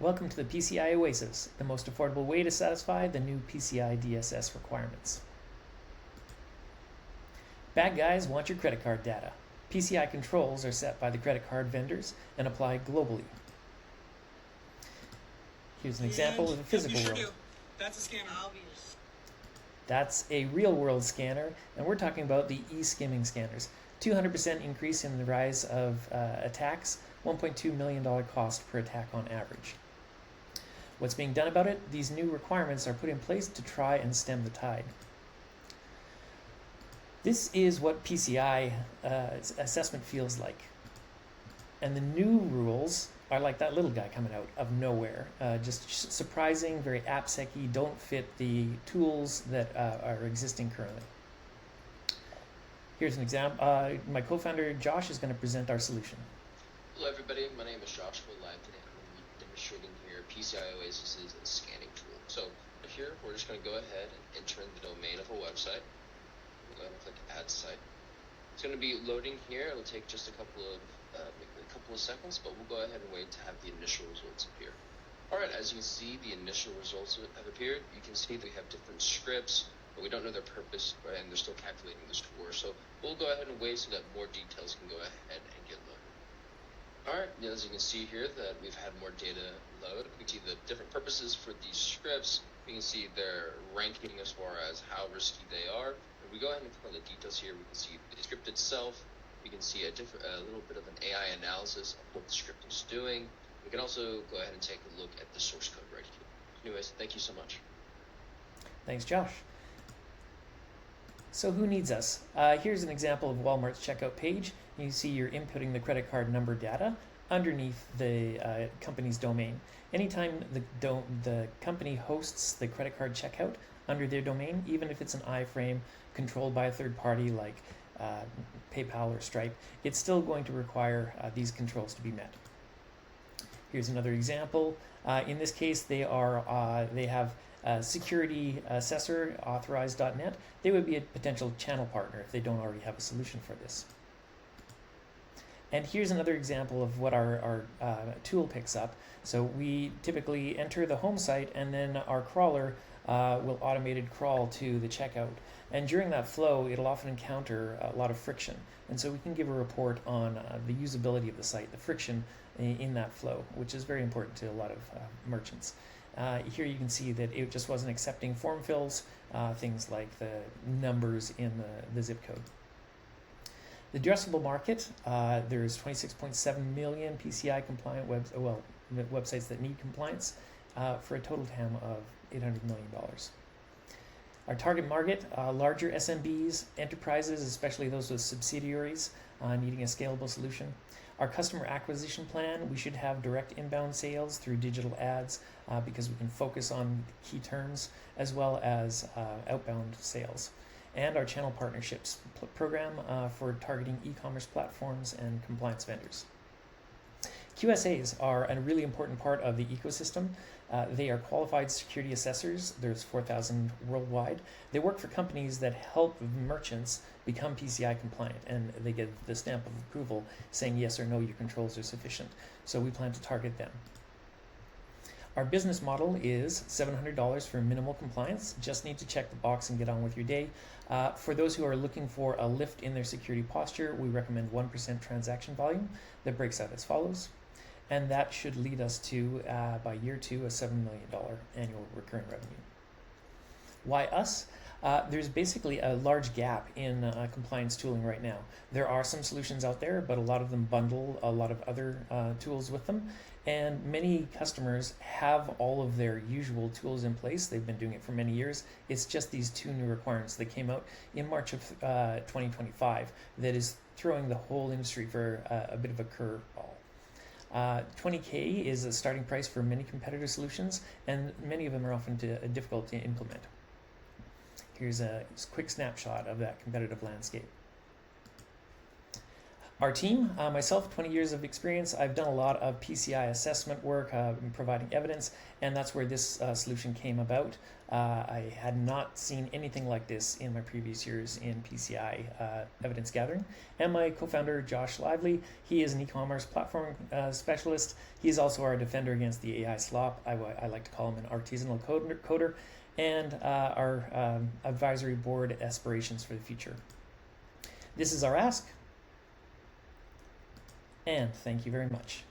Welcome to the PCI Oasis, the most affordable way to satisfy the new PCI DSS requirements. Bad guys want your credit card data. PCI controls are set by the credit card vendors and apply globally. Here's an example of a physical world. That's a scammer. That's a real-world scanner, and we're talking about the e-skimming scanners. 200% increase in the rise of attacks, $1.2 million cost per attack on average. What's being done about it? These new requirements are put in place to try and stem the tide. This is what PCI assessment feels like. And the new rules are like that little guy coming out of nowhere. Just surprising, very AppSec-y, don't fit the tools that are existing currently. Here's an example. My co-founder Josh is going to present our solution. Hello everybody, my name is Josh. We're live today. I'm going to be demonstrating here PCI Oasis's scanning tool. So here we're just going to go ahead and enter in the domain of a website. We'll go ahead and click Add Site. It's going to be loading here. It'll take just a couple of seconds, but we'll go ahead and wait to have the initial results appear. Alright, as you can see, the initial results have appeared. You can see that we have different scripts, but we don't know their purpose, right, and they're still calculating the score. So we'll go ahead and wait so that more details can go ahead and get loaded. Alright, as you can see here that we've had more data load. We can see the different purposes for these scripts. We can see their ranking as far as how risky they are. If we go ahead and click on the details here, we can see the script itself. We can see a little bit of an AI analysis of what the script is doing. We can also go ahead and take a look at the source code right here. Anyways, thank you so much. Thanks, Josh. So who needs us? Here's an example of Walmart's checkout page. You see you're inputting the credit card number data underneath the company's domain. Anytime the company hosts the credit card checkout under their domain, even if it's an iframe controlled by a third party like PayPal or Stripe, it's still going to require these controls to be met. Here's another example. In this case, they have security assessor authorized.net. They would be a potential channel partner if they don't already have a solution for this. And here's another example of what our tool picks up. So we typically enter the home site, and then our crawler will automated crawl to the checkout. And during that flow, it'll often encounter a lot of friction. And so we can give a report on the usability of the site, the friction in that flow, which is very important to a lot of merchants. Here you can see that it just wasn't accepting form fills, things like the numbers in the zip code. The addressable market, there's 26.7 million PCI compliant websites that need compliance for a total TAM of $800 million. Our target market, larger SMBs, enterprises, especially those with subsidiaries needing a scalable solution. Our customer acquisition plan, we should have direct inbound sales through digital ads because we can focus on key terms, as well as outbound sales. And our channel partnerships program for targeting e-commerce platforms and compliance vendors. QSAs are a really important part of the ecosystem. They are qualified security assessors. There's 4,000 worldwide. They work for companies that help merchants become PCI compliant, and they get the stamp of approval saying yes or no, your controls are sufficient. So we plan to target them. Our business model is $700 for minimal compliance. Just need to check the box and get on with your day. For those who are looking for a lift in their security posture, we recommend 1% transaction volume that breaks out as follows. And that should lead us to, by year 2, a $7 million annual recurring revenue. Why us? There's basically a large gap in compliance tooling right now. There are some solutions out there, but a lot of them bundle a lot of other tools with them. And many customers have all of their usual tools in place. They've been doing it for many years. It's just these 2 new requirements that came out in March of 2025 that is throwing the whole industry for a bit of a curveball. $20K is a starting price for many competitor solutions, and many of them are often difficult to implement. Here's a quick snapshot of that competitive landscape. Our team, myself, 20 years of experience. I've done a lot of PCI assessment work, providing evidence, and that's where this solution came about. I had not seen anything like this in my previous years in PCI evidence gathering. And my co-founder, Josh Lively, he is an e-commerce platform specialist. He is also our defender against the AI slop. I like to call him an artisanal coder, and our advisory board aspirations for the future. This is our ask. And thank you very much.